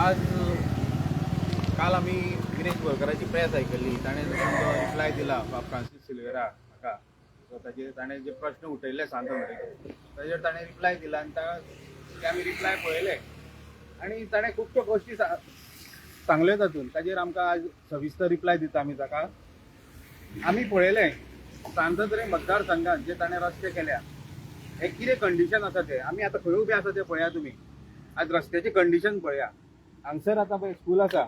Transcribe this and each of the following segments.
आज काल आम्ही विनेश बोरकराची प्रेस आयकल्ली. ताणें जो रिप्लाय दिला फ्रांसीस सिल्वेरा हाका, सो ताजेर ताणें जे प्रश्न उठयल्ले सांतांद्रेचेर ताजेर ताणें रिप्लाय दिला आनी ते आमी रिप्लाय पळयले आनी ताणें खुबश्यो गोश्टी सांगल्यो तातूंत. ताजेर आमकां आज सविस्तर रिप्लाय दिता आमी ताका. आमी पळयलें सांतांद्रे मतदारसंघात जे ताणें रस्ते केल्या हे कितें कंडिशन आसा ते आमी आतां खंय उबे आसा ते पळया तुमी. आज रस्त्याची कंडिशन पळया. हांगसर आतां पळय स्कूल आसा,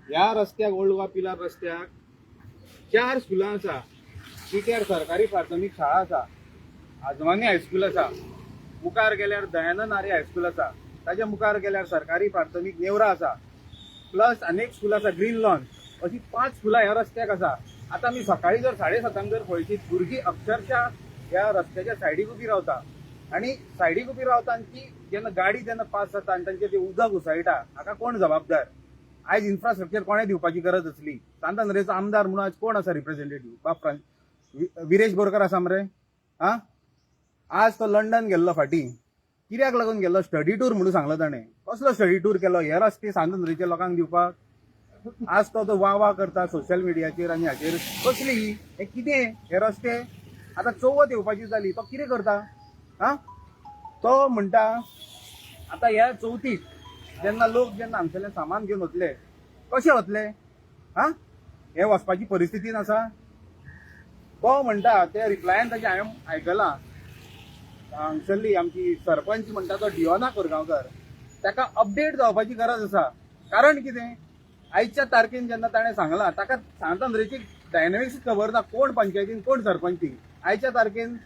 ह्या रस्त्याक ओल्ड गोवा पिलार रस्त्याक 4 स्कुलां आसा. पिट्यार सरकारी प्राथमीक शाळा आसा, आजवानी हायस्कूल आसा, मुखार गेल्यार दयानंद आर्य हायस्कूल आसा, ताच्या मुखार गेल्यार सरकारी प्राथमीक नेवरा आसा, प्लस अनेक स्कूल आसा ग्रीन लॉन. अशी 5 स्कुलां ह्या रस्त्याक आसा. आतां आमी सकाळी जर 7:30 जर पळयशीत भुरगीं अक्षरशः ह्या रस्त्याच्या सायडीक उबी रावता आनी सायडीक उबी रावता आनी ती जेन्ना गाडी जेन्ना पास जाता आनी तांचें तें उदक उसळटा हाका कोण जबाबदार? आयज इन्फ्रास्ट्रक्चर कोणें दिवपाची गरज आसली? सांतांद्रेचो आमदार म्हणून आज कोण आसा रिप्रेझेंटेटिव्ह? बाप विरेश बोरकर आसा मरे. आज तो लंडन गेल्लो फाटीं. कित्याक लागून गेल्लो? स्टडी टूर म्हणून सांगलो ताणें. कसलो स्टडी टूर केलो? हे रस्ते सांतांद्रेच्या लोकांक दिवपाक? आज तो वा करता सोशल मिडियाचेर आनी हाचेर. कसली हे कितें हे रस्ते? आतां चवथ येवपाची जाली, तो कितें करता? तो म्हणटा आतां ह्या चवथीक जेन्ना लोक हांगसरलें सामान घेवन वतले, कशे वतले? हे वचपाची परिस्थितीन आसा? तो म्हणटा ते रिप्लायान ताचे हांवें आयकलां. हांगसरली आमची सरपंच म्हणटा तो डियोना कोरगांवकर, ताका अपडेट जावपाची गरज आसा. कारण कितें? आयच्या तारखेन जेन्ना ताणें सांगलां ताका सांतांद्रेची डायनॅमिक्स खबर ना, कोण पंचायतीन कोण सरपंची. आयच्या तारखेन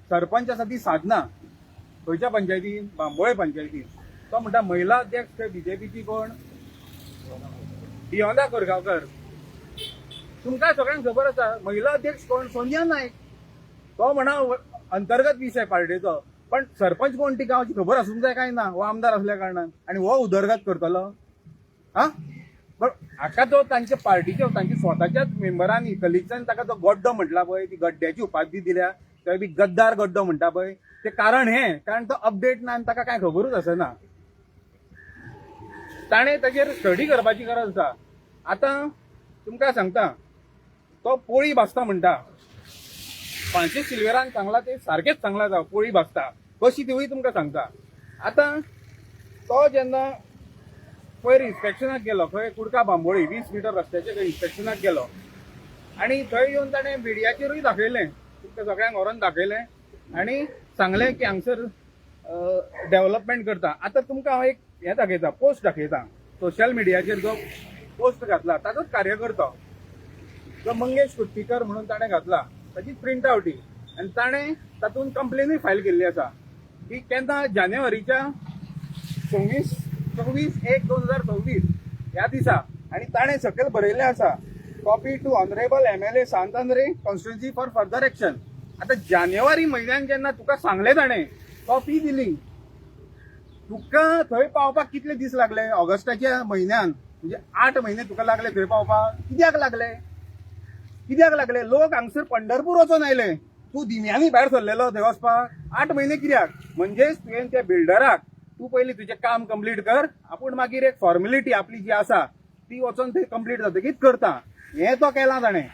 सरपंच आसा ती साधना खंयच्या पंचायतीन? बांबोळे पंचायतीन. तो म्हणटा महिला अध्यक्ष बीजेपीची कोण? डियोना कोरगांवकर. तुमकां सगळ्यांक खबर आसा महिला अध्यक्ष कोण? सोनिया नायक. तो म्हणा अंतर्गत विशय पार्टीचो, पण सरपंच कोण ती गांवची खबर आसूंक जाय काय ना? हो आमदार असल्या कारणान आनी हो उदरगत करतलो. पण हाका तो तांच्या पार्टीच्या तांच्या स्वताच्याच मेंबरांनी कलिग्सांनी ताका तो गड्डो म्हटला पळय, ती गड्ड्याची उपाधी दिल्या, थंय बी गद्दार गड्डो म्हणटा पळय, ते कारण हे कारण तो अपडेट ना आनी ताका कांय खबरूच आसना. ताणें ताचेर स्टडी करपाची गरज आसा. आतां तुमकां सांगता, तो पोळी भाजता म्हणटा. फ्रांसीस सिल्वेरान सांगला ते सारकेंच सांगला जावं, पोळी भाजता कशी तिवूय तुमकां सांगता. आतां तो जेन्ना पयर इन्स्पेक्शनाक गेलो, खंय कुडका बांबोळी 20 मिटर रस्त्याचे खंय इन्स्पेक्शनाक गेलो आनी थंय येवन ताणें मिडियाचेरूय दाखयलें, तुमकां सगळ्यांक व्हरोन दाखयलें आनी सांगलें की हांगसर डेव्हलपमेंट करता. आतां तुमकां हांव एक हें दाखयता, पोस्ट दाखयता सोशल मिडियाचेर. जो पोस्ट घातला ताचोच कार्यकर्तो जो मंगेश कुट्टीकर म्हणून ताणें घातला, ताची प्रिंट आवट ही. आनी ताणें तातूंत कंप्लेनूय फायल केल्ली आसा की केन्ना जानेवारीच्या 24/1/2026 ह्या दिसा. आनी ताणें सकयल बरयल्लें आसा copy to honourable MLA Santo Andre constituency for further action. आतां जानेवारी म्हयन्यान जेन्ना तुका सांगलें ताणें कॉपी दिली, तुका थंय पावपाक कितले दीस लागले? ऑगस्टाच्या म्हयन्यान म्हणजे 8 म्हयने तुका लागले थंय पावपाक. कित्याक लागले? कित्याक लागले? लोक हांगसर पंढरपूर वचून आयले, तूं दिम्यांनी भायर सरलेलो थंय वचपाक. 8 म्हयने कित्याक? म्हणजेच तुवें त्या बिल्डराक तूं पयलीं तुजें काम कंप्लीट कर, आपूण मागीर एक फॉर्मेलिटी आपली जी आसा ती वचोन थंय कंप्लीट जातकीच करता. हें तो केलां ताणें.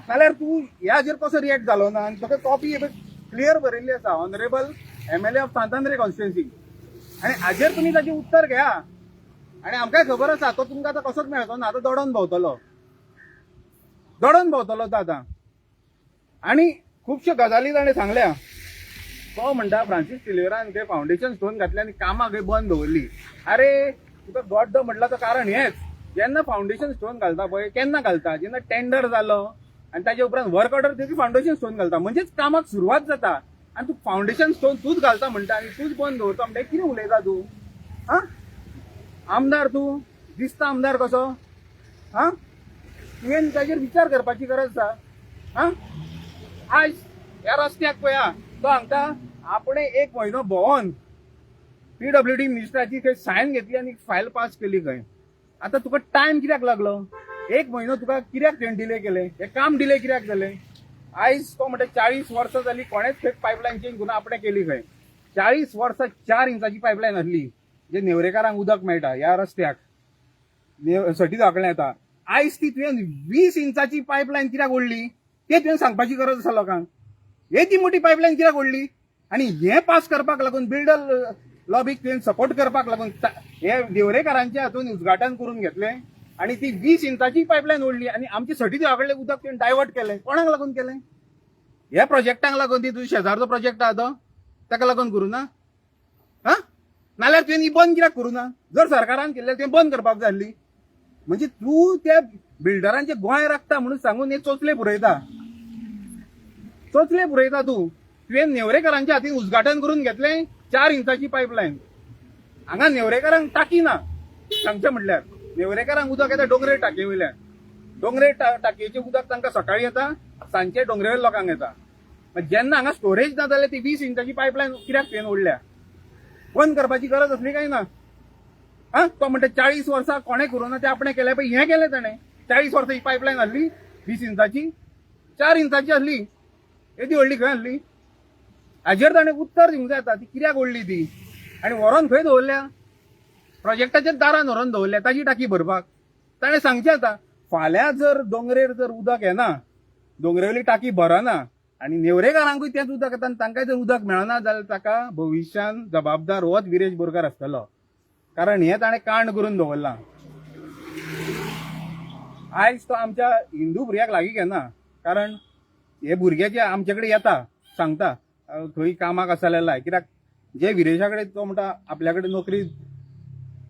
नाल्यार तूं ह्या हाजेर कसो रिएक्ट जालो ना? आनी तुका कॉपी क्लियर बरयल्ली आसा ऑनरेबल MLA ऑफ सांतांद्रे कॉन्स्टिट्युएन्सी. आनी हाजेर तुमी ताचें उत्तर घ्या. आनी आमकांय खबर आसा तो तुमकां आतां कसोच मेळचो ना. आतां दडोन भोंवतलो तो आतां. आनी खुबश्यो गजाली ताणें सांगल्या. तो म्हणटा फ्रांसीस सिल्वेरान खंय फावंडेशन स्टोन घातले आनी कामां खंय बंद दवरली. अरे तुका गड्डो म्हटला तो कारण हेंच. जेन्ना फावंडेशन स्टोन घालता पळय, केन्ना घालता? जेन्ना टेंडर जालो आनी ताचे उपरांत वर्क ऑर्डर दिवपी फावंडेशन स्टोन घालता, म्हणजेच कामाक सुरवात जाता. आनी तूं फावंडेशन स्टोन तूंच घालता म्हणटा आनी तूंच बंद दवरता म्हणटा कितें उलयता तूं? आमदार तूं दिसता आमदार कसो? तुवें ताचेर विचार करपाची गरज आसा. आयज ह्या रस्त्याक पळया, तो हांगता आपणें 1 म्हयनो भोंवोन PWD मिनिस्टराची खंय सायन घेतली आनी फायल पास केली खंय. आतां तुका टायम कित्याक लागलो? 1 म्हयनो तुका कित्याक डिले केले? हे काम डिले कित्याक जालें? आयज तो म्हणटा 40 वर्सां जालीं कोणेच थंय पायपलायन चेंज करून आपणें केली खंय. 40 वर्सां 4 इंचाची पायपलायन आसली. जे नेवरेकारांक उदक मेळटा ह्या रस्त्याक सटी धाकणे येता, आयज ती तुवें 20 इंचाची पायपलायन कित्याक ओडली ते तुवें सांगपाची गरज आसा लोकांक. हे ती मोठी पायपलायन कित्याक ओडली आनी हे पास करपाक लागून बिल्डर लॉबीक तुवें सपोर्ट करपाक लागून हे नेवरेकारांच्या हातून उद्घाटन करून घेतलें आणि ती 20 इंचाची पायपलायन ओडली आणि आमची सटी देवाकडले उदक तुवें डायवर्ट केलें. कोणाक लागून केलें? ह्या प्रोजेक्टाक लागून ती तुझ्या शेजारचो प्रोजेक्ट आहा तो ताका लागून करूं ना? हा नाल्यार तुवें ही बंद कित्याक करूं ना? जर सरकारान केल्लें तुवें बंद करपाक जाय आसली. म्हणजे तूं त्या बिल्डरांचे गोंय राखता म्हणून सांगून हे चोचले पुरयता तूं. तुवें नेवरेकारांच्या हातीन उद्घाटन करून घेतलें 4 इंचाची पायपलायन. हांगा नेवरेकारांक टाकी ना सांगचें म्हटल्यार. नेवरेकारांक उदक येता डोंगरे टाकये वयल्यान. डोंगरे टाकयेचें उदक तांकां सकाळीं येता, सांजचें डोंगरे वयल्या लोकांक येता. जेन्ना हांगा स्टोरेज ना जाल्यार ती 20 इंचाची पायपलायन कित्याक तुवें ओडल्या? बंद करपाची गरज असली काय ना? हा तो म्हणटा 40 वर्सां कोणें करूं ना तें आपणें केलें. पळय हें केलें ताणें. 40 वर्सां ही पायपलायन आहली 20 इंचाची, 4 इंचाची आहली. येदी व्हडली खंय आहली? हाजेर ताणें उत्तर दिवंक जाय. ती कित्याक ओडली ती आनी व्हरोन खंय दवरल्या? प्रोजेक्टाच्या दारान व्हरोन दवरल्या ताजी टाकी भरपाक. ताणें सांगचें आतां फाल्यां जर दोंगरेर जर उदक येना, दोंगरेवयली टाकी भरना आनी नेवरेकारांकूय तेंच उदक येता आनी तांकांय जर उदक मेळना जाल्यार ताका भविश्यान जबाबदार होच विरेश बोरकार आसतलो. कारण हें ताणें कांड करून दवरलां. आयज तो आमच्या हिंदू भुरग्याक लागीं घेना. कारण हे भुरगे जे आमचे कडेन येता सांगता खंय कामाक आसा जाल्यार लाय. कित्याक जे विरेशा कडेन तो म्हणटा आपल्या कडेन नोकरी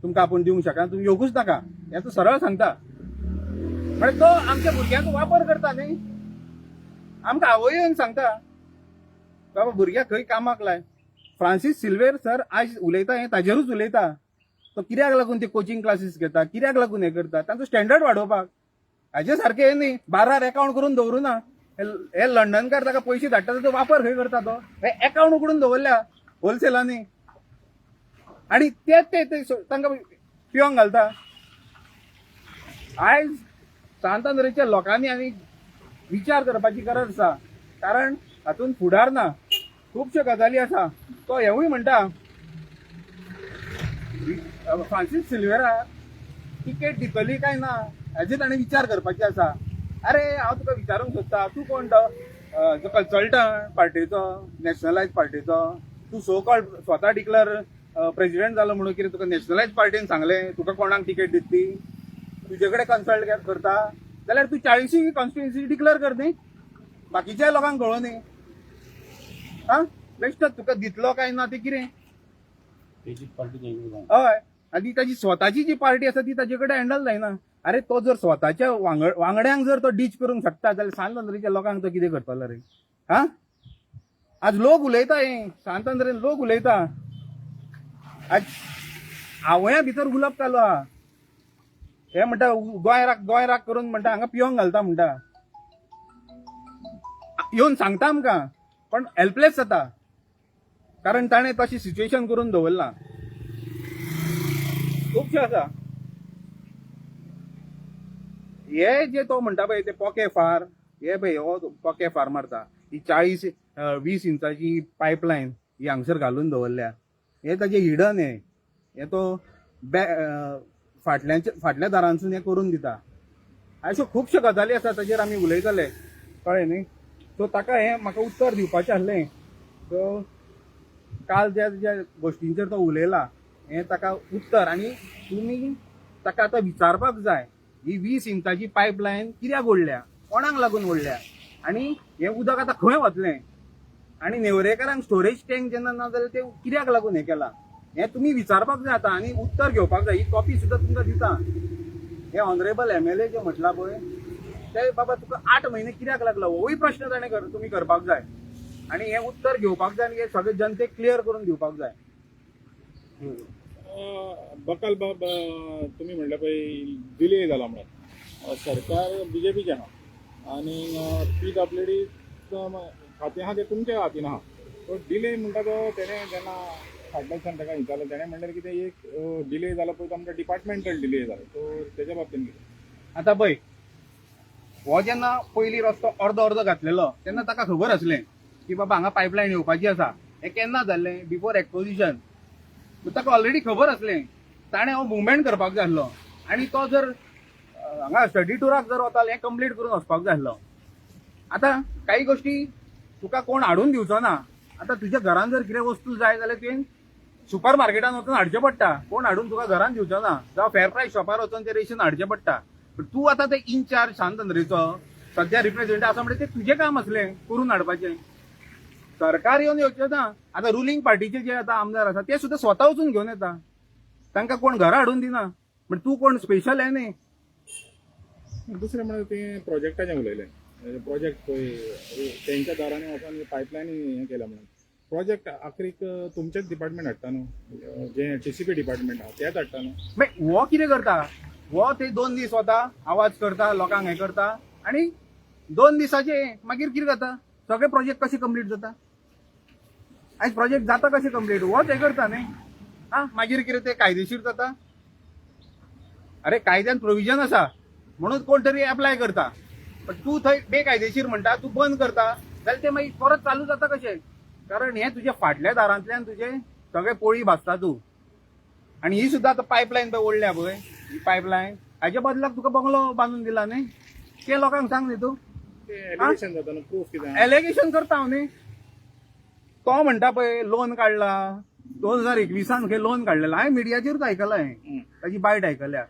तुमकां आपूण दिवंक शकना, तुमी येवंकूच नाका, हें तो सरळ सांगता. म्हणजे तो आमच्या भुरग्यांक वापर करता न्ही. आमकां आवय येवन सांगता बाबा भुरग्याक खंय कामाक लाय. फ्रांसीस सिल्वेर सर आयज उलयता हें ताजेरूच उलयता. तो कित्याक लागून ते कोचिंग क्लासीस घेता, कित्याक लागून हें करता, तांचो स्टँडर्ड वाडोवपाक. हाजे सारकें हें न्ही बारार एकावंट करून दवरूं ना. हे लंडनकार ताका पयशे धाडटा तो वापर खंय करता तो? हे एकावंट उगडून दवरल्या होलसेलांनी आनी ते तांकां पिवंक घालता. आयज सांतांद्रेच्या लोकांनी आनी विचार करपाची गरज आसा. कारण हातून फुडार ना. खुबश्यो गजाली आसा. तो हेवूय म्हणटा फ्रांसीस सिल्वेरा टिकेट दितली काय ना हाचे ताणें विचार करपाचे आसा. अरे हांव तुका विचारूंक सोदता, तूं कोण तो कन्सल्टंट पार्टीचो, नॅशनलायज पार्टीचो? तूं सो कॉल्ड स्वता डिक्लेअर प्रेसिडेंट जालो म्हणून कितें तुका नॅशनलायज पार्टीन सांगलें तुका कोणाक टिकेट दितली? तुजे कडेन कन्सल्ट करता जाल्यार तूं 40 कॉन्स्टिट्युएन्सी डिक्लेअर कर न्ही. बाकीच्या लोकांक कळो न्ही. हा बेश्टच तुका दितलो काय ना ते कितें? हय आनी ताजी स्वताची जी पार्टी आसा ती ताजे कडेन हँडल जायना. अरे तो जर स्वताच्या वांगड्यांक जर तो डीच करूंक शकता जाल्यार सांतांद्रेच्या लोकांक तो कितें करतलो रे? हा आज लोक उलयता हें सांतांद्रेन लोक उलयता. आज आवया भितर उलप चालू आहा. हे म्हणटा गोंय राख करून म्हणटा हांगा पिवंक घालता म्हणटा. येवन सांगता आमकां पण हेल्पलेस जाता. कारण ताणें तशी सिच्युएशन करून दवरलां. खुबशें आसा. हे जे तो म्हणटा पळय ते पोके फार, हे पळय हो पोके फार मारता. ही 20 इंचाची पायपलायन ही हांगसर घालून दवरल्या. हे ताजे हिडन हे तो फाटल्या दारांसून हे करून दिता. अश्यो खुबश्यो गजाली आसा ताजेर आमी उलयतले कळ्ळें न्ही. सो ताका हें म्हाका उत्तर दिवपाचें आसलें. सो काल ज्या गोश्टींचेर तो उलयला हें ताका उत्तर. आनी तुमी ताका आतां विचारपाक जाय ही 20 इंचाची पायपलायन कित्याक ओडल्या, कोणाक लागून ओडल्या आनी हें उदक आतां खंय वतलें आनी नेवरेकारांक स्टोरेज टँक जेन्ना ना जाल्यार ते कित्याक लागून हें केलां हें तुमी विचारपाक जाय आतां आनी उत्तर घेवपाक जाय. ही कॉपी सुद्दां तुमकां दिता. हे ऑनरेबल MLA जे म्हटला पळय ते बाबा तुका 8 म्हयने कित्याक लागला होय प्रश्न ताणें तुमी करपाक जाय आनी हें उत्तर घेवपाक जाय आनी हे सगळे जनतेक क्लियर करून दिवपाक जाय. बकाल बाब तुम्ही म्हणलं पळय डिले जाला म्हणून सरकार BJPचें आहा आनी PWD खातें आहा तें तुमच्या हातीन आहा. तो डिले म्हणटा तो तेणें जेन्ना फाटल्याच्यान ताका विचारलो तेणें म्हणल्यार कितें एक डिले जालो पळय तो आमकां डिपार्टमेंटल डिले जालो. तो तेच्या बाबतींत कितें आतां पळय हो जेन्ना पयलीं रस्तो अर्दो घातलेलो तेन्ना ताका खबर आसलें की बाबा हांगा पायपलायन येवपाची आसा. हें केन्ना जाल्लें? बिफोर एक्पोजिशन. ताका ऑलरेडी खबर असलें ताणें हो मुवमेंट करपाक जाय आसलो आनी तो जर हांगा स्टडी टुराक जर वतालो हें कंप्लीट करून वचपाक जाय आसलो. आतां काही गोष्टी तुका कोण हाडून दिवचो ना. आतां तुज्या घरान जर कितें वस्तू जाय जाल्यार तुवें सुपर मार्केटान वचून हाडचें पडटा. कोण हाडून तुका घरान दिवचो ना. जावं फेर प्रायस शॉपार वचून तें रेशन हाडचें पडटा. पण तूं आतां ते इनचार्ज शांतंद्रेचो सध्या रिप्रेझेंटेटिव्ह आसा म्हणजे ते तुजें काम असलें करून हाडपाचें. सरकार येवन येवचें ना. आतां रुलींग पार्टीचे जे आतां आमदार आसा ते सुद्दां स्वता वचून घेवन येता. तांकां कोण घरा हाडून दिना. पण तूं कोण स्पेशल हें न्ही. दुसरें म्हणजे ते प्रोजेक्टाचें उलयलें. प्रोजेक्ट पळय तेंच्या दारांनी वचून पायपलायनी हें केल्या म्हणून प्रोजेक्ट आखरीक तुमचेच डिपार्टमेंट हाडटा न्हू, जे टीसीपी डिपार्टमेंट आहा तेच हाडटा न्हू. मागीर हो कितें करता. हो ते 2 दीस वता आवाज करता लोकांक हें करता आनी 2 दिसाचे मागीर कितें जाता सगळे प्रोजेक्ट कशे कंप्लीट जाता. आयज प्रोजेक्ट जाता कशे कंप्लीट होच हें करता न्ही. मागीर कितें ते कायदेशीर जाता. अरे कायद्यान प्रोविजन आसा म्हणून कोण तरी एप्लाय करता. पण तूं थंय बेकायदेशीर म्हणटा तूं बंद करता जाल्यार ते मागीर परत चालू जाता कशें. कारण हें तुज्या फाटल्या दारांतल्यान तुजे सगळे पोळी भाजता तूं. आनी ही सुद्दां आतां पायपलायन पळय ओडल्या पळय ही पायपलायन हाच्या बदलाक तुका बंगलो बांदून दिला न्ही. ते लोकांक सांग न्ही तूं. एलिगेशन जाता न्हू, प्रूफ कितें एलिगेशन करता हांव न्ही. तो म्हणटा पळय लोन काडला 2021 खंय लोन काडलेलो. हांवें मिडियाचेरूच आयकलां हें ताची बायट आयकल्या.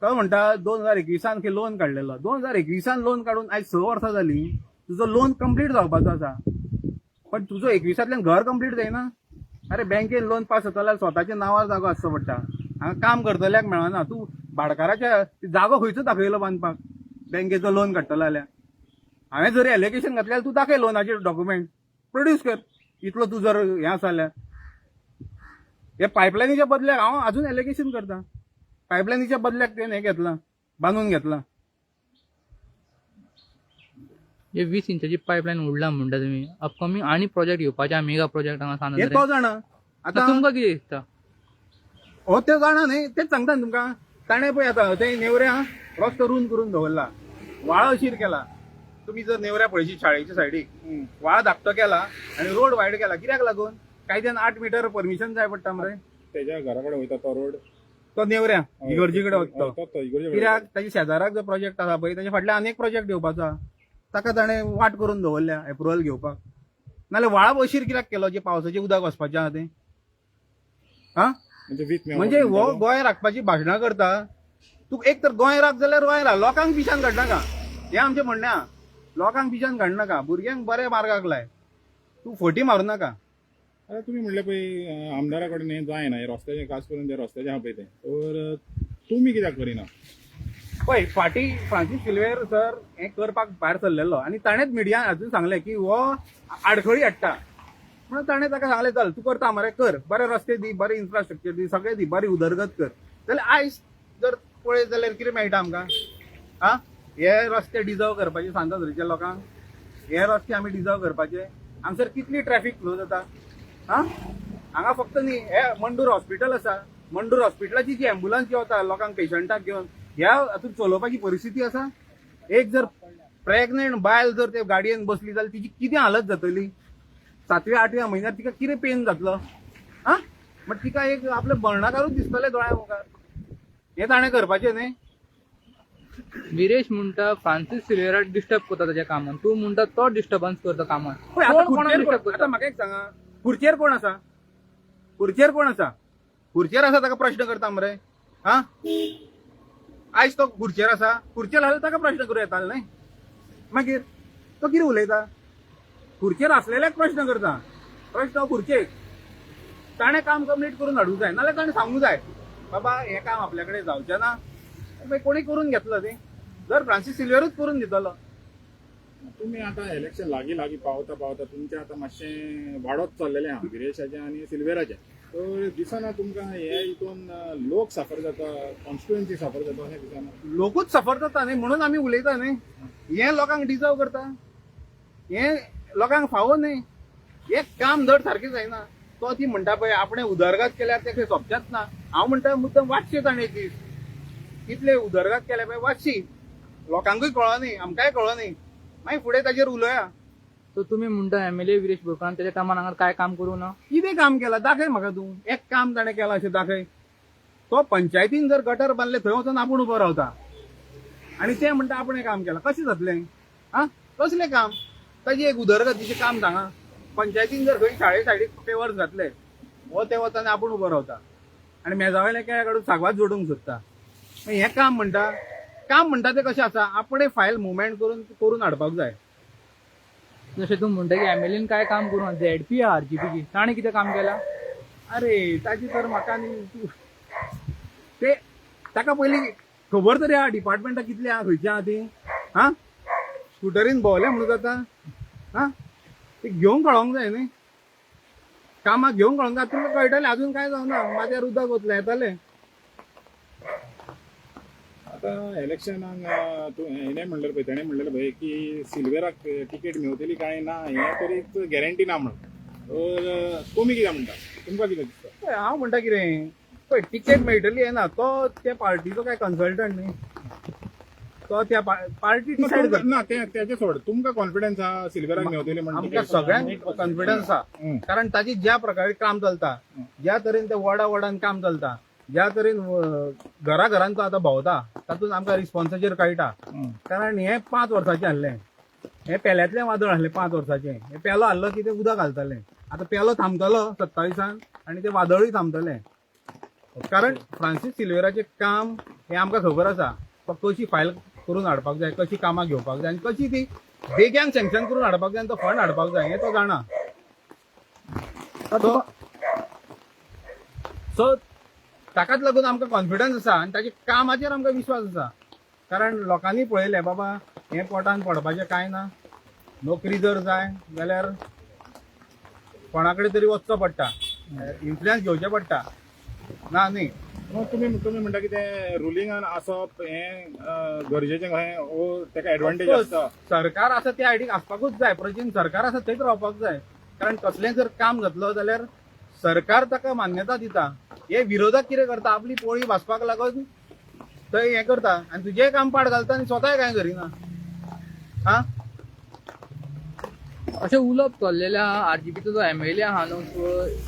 तो म्हणटा 2021 खंय लोन काडलेलो. 2021 लोन काडून आयज 6 वर्सां जालीं. तुजो लोन कंप्लीट जावपाचो आसा पण तुजो 21तल्यान घर कंप्लीट जायना. अरे बँकेन लोन पास जाता जाल्यार स्वताच्या नांवार जागो आसचो पडटा. हांगा काम करतल्याक मेळना. तूं भाडकाराच्या जागो खंयचो दाखयलो बांदपाक बँकेचो लोन काडटलो जाल्यार. हांवें जर एलिगेशन घातलें जाल्यार तूं दाखय लोनाचे डॉक्युमेंट प्रोड्यूस कर. इतलो तूं जर हें आसा जाल्यार. हे पायपलायनीच्या बदल्याक हांव अजून एलिगेशन करता. पायपलायनीच्या बदल्याक तेणें हें घेतलां बांदून घेतलां. जे 20 इंचाची पायपलायन उडला म्हणटा तुम्ही अपकमिंग आणि प्रोजेक्ट येवपाचे मेगा प्रोजेक्ट हांगा हे सांगता तो जाणा. आतां तुमकां कितें दिसता. हो ते जाणा न्ही. तेच सांगता न्ही तुमकां. ताणें पळय आतां थंय नेवऱ्या रस्तो रूंद करून दवरला. व्हाळ अशीर केला. तुम्ही जर नेवऱ्या पळयची शाळेच्या सायडीक व्हाळ धाकटो केला आनी रोड वायड केला. कित्याक लागून कायद्यान 8 मीटर परमिशन जाय पडटा मरे. तेज्या घरा कडेन वयता तो रोड तो नेवऱ्या इगर्जी कडेन वता तो. इगर्जे कडेन. कित्याक ताच्या शेजाराक जो प्रोजेक्ट आसा पळय ताच्या फाटल्यान आनीक प्रोजेक्ट येवपाचो आसा. ताका ताणें वाट करून दवरल्या एप्रुवल घेवपाक. नाल्यार व्हाळ अशीर कित्याक केलो जे पावसाचें उदक वचपाचें आहा तें. म्हणजे हो गोंय राखपाची भाशणां करता. तूं एक तर गोंय राख जाल्यार गोंय राख. लोकांक पिशान काडनाका हें आमचें म्हणणें आहा. लोकांक पिशान काडनाका. भुरग्यांक बरे मार्गाक लाय. तूं फटी मारूं नाका. आतां तुमी म्हणलें पळय आमदारा कडेन हें जायना हें रस्त्याचें खास करून जे रस्त्याचें आहा पळय तें. तर तुमी कित्याक करिना. पळय फाटीं फ्रांसीस सिल्वेर सर हें करपाक भायर सरलेलो आनी ताणेंच मिडियान हातून सांगलें की हो आडखळी हाडटा. म्हणून ताणें ताका सांगलें चल तूं करता मरे कर. बरे रस्ते दी बरें इन्फ्रास्ट्रक्चर दी सगळें दी बरी उदरगत कर. जाल्यार आयज जर पळयत जाल्यार कितें मेळटा आमकां. हे रस्ते डिजर्व करपाचे सांताद्रीच्या लोकांक. हे रस्ते आमी डिजर्व करपाचे. हांगसर कितली ट्रॅफिक फ्लो जाता. हांगा फक्त न्ही हे मंडूर हॉस्पिटल आसा. मंडूर हॉस्पिटलाची जी एम्ब्युलन्स जी वता लोकांक पेशंटाक घेवन ह्या हातून चलोवपाची परिस्थिती आसा. एक जर प्रेग्नंट बायल जर ते गाडयेन बसली जाल्यार तिची कितें हालत जातली. 7व्या 8व्या म्हयन्यार तिका कितें पेन जातलो. बट तिका एक आपले बर्णाकारूच दिसतले दोळ्या मुखार. हें ताणें करपाचें न्ही. विरेश म्हणटा फ्रांसीस सिल्वेराक डिस्टर्ब करता ताच्या कामान. तूं म्हणटा तो डिस्टर्बन्स करता कामान. पळय आतां कोण खुर्चेर disturb आतां करता. म्हाका एक सांगा खुर्चेर कोण आसा. खुर्चेर कोण आसा. खुर्चेर आसा ताका प्रश्न करता मरे. आयज तो खुर्चेर आसा. खुर्चेर आसल्यार ताका प्रश्न करूं येतालो न्ही. मागीर तो कितें उलयता. खुर्चेर आसलेल्याक प्रश्न करता. प्रश्न हो खुर्चेक. ताणें काम कंप्लीट करून हाडूंक जाय. नाल्यार ताणें सांगूंक जाय बाबा हें काम आपल्या कडेन जावचें ना. कोणी करून घेतलो तें. जर फ्रांसीस सिल्वेरूच करून दितलो. तुमी आतां इलेक्शन लागीं पावता पावता तुमचें आतां मातशें वाडत चल्लेलें आहा विरेशाचें आनी सिल्वेराचें. तर दिसना तुमकां हे हितून लोक सफर जाता कॉन्स्टिट्युएन्सी सफर जाता अशें दिसना. लोकूच सफर जाता न्ही म्हणून आमी उलयता न्ही. हें लोकांक डिजर्व करता. हें लोकांक फावो न्ही. एक काम धड सारकें जायना. तो ती म्हणटा पळय आपणें उदरगत केल्यार तें सोंपचेंच ना. हांव म्हणटा मुद्दम वाचचें ताणें दीस. कितले उदरगत केल्या पळय वाचची. लोकांकूय कळो न्ही आमकांय कळो न्ही. मागीर फुडें ताजेर उलोवया. सो तुम्ही म्हणता एमएलए विरेश बोरकारान त्याच्या कामान हांगा काय काम करू ना कितें काम केलां दाखय म्हाका तूं एक काम ताणें केलां अशें दाखय तो पंचायतीन जर गटर बांदले थंय वचून आपूण उबो रावता आनी ते म्हणटा आपणें काम केलां कशें जातलें आं कसलें काम ताजी एक उदरगतीचें काम सांगा पंचायतीन जर खंय शाळे सायडीक पेवर्स घातले हो ते वताना आपूण उबो रावता आनी मेजावेल्या केळ्या काडून सागवात जोडूंक सोदता हें काम म्हणटा तें कशें आसा आपणें फायल मुवमेंट करून हाडपाक जाय जशें तूं म्हणटा की एमएलएन काय काम करू ना झेडपी आरजीपीची ताणें कितें काम केलां अरे ताजी तर म्हाका न्ही ते ताका पयलीं खबर तरी आहा डिपार्टमेंटां कितली आहा खंयची आहा ती हा स्कुटरीन भोंवले म्हणून जाता हा ते घेवंक कळोंक जाय न्ही कामाक घेवंक कळोंक जाय तुमकां कळटलें अजून काय जावना माझ्यार उदक वतलें येतालें आता इलेक्शनाक तूं हेणें म्हणलेलें पळय तेणें म्हणलेलें पळय की सिल्वेराक तिकेट मेवतली काय ना हें तरी गॅरंटी ना म्हणून तुमी कितें म्हणटा तुमकां कितें दिसता पळय, हांव म्हणटा कितें पळय टिकेट मेळटली ना तो त्या पार्टीचो काय कन्सल्टंट न्ही तो त्या पार्टी डिसायड करता ना तेजें सोड तुमकां कॉन्फिडन्स आहा सिल्वेराक मेवतली म्हणून आमकां सगळ्यांक कॉन्फिडन्स आहा कारण ताची ज्या प्रकारे काम चलता ज्या तरेन ते वडान काम चलता ज्या तरेन घरांत तो आतां भोंवता तातूंत आमकां रिस्पॉन्साचेर कळटा कारण हे 5 वर्साचें आहलें हे पेल्यातलें वादळ आहलें 5 वर्साचें हे पेलो आहलो की ते उदक घालतालें आतां पेलो थांबतलो 27 आनी ते वादळूय थांबतलें कारण फ्रांसीस सिल्वेराचें काम हें आमकां खबर आसा तो कशी फायल करून हाडपाक जाय कशी कामां घेवपाक जाय आनी कशी ती बेग्यान सँक्शन करून हाडपाक जाय आनी तो फंड हाडपाक जाय हें तो जाणा सो ताकाच लागून आमकां कॉन्फिडन्स आसा आनी ताच्या कामाचेर आमकां विश्वास आसा कारण लोकांनी पळयलें बाबा हें पोटान पडपाचें कांय ना नोकरी जर जाय जाल्यार कोणा कडेन तरी वचचो पडटा इन्फ्लुयन्स घेवचें पडटा ना न्ही तुमी म्हणटा की ते रुलिंगान आसप हें गरजेचें कशें वो तेका एडवांटेज आसता सरकार आसा त्या आयडीक आसपाकूच जाय प्रचीन सरकार आसा थंयच रावपाक जाय कारण कसलें जर काम जातलो जाल्यार सरकार ताका मान्यता दिता हे विरोधक कितें करता आपली पोळी भाजपाक लागून थंय हें करता आनी तुजेंय काम पाड घालता आनी स्वताय कांय करिना हा अशें उलोवप चल्लेलें आहा आरजीपीचो जो एमएलए आहा न्हू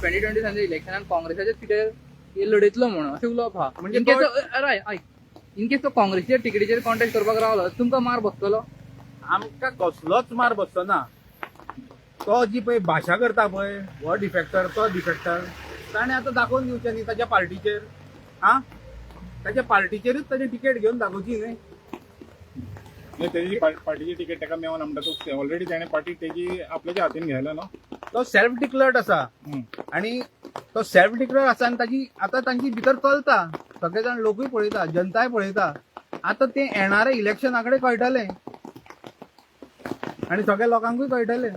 2020 इलेक्शनान काँग्रेसाच्या तिकेट लढयतलो म्हणून अशें उलोवप आहा म्हणजे इन केस तो काँग्रेसीच्या तिकेटीचेर कॉन्टेस्ट करपाक रावलो तुमकां मार बसतलो आमकां कसलोच मार बसचो ना तो जी पळय भाशा करता पळय हो डिफेक्टर तो डिफेक्टर ताणें आतां दाखोवन दिवचें न्ही ताच्या पार्टीचेर हा ताच्या पार्टीचेरूच ताची तिकेट घेवन दाखोवची न्ही तेजी पार्टीची तिकेट ताका मेवना म्हणटा तूं ऑलरेडी ताणें पार्टी तेजी आपल्याच्या हातीन घ्यायला न्हू तो सेल्फ डिक्लेअर्ड आसा आनी तो सेल्फ डिक्लेअर आसा आनी ताची आतां तांची भितर चलता सगळे जाण लोकूय पळयता जनताय पळयता आतां तें येणाऱ्या इलेक्शना कडेन कळटलें आनी सगळ्या लोकांकूय कळटलें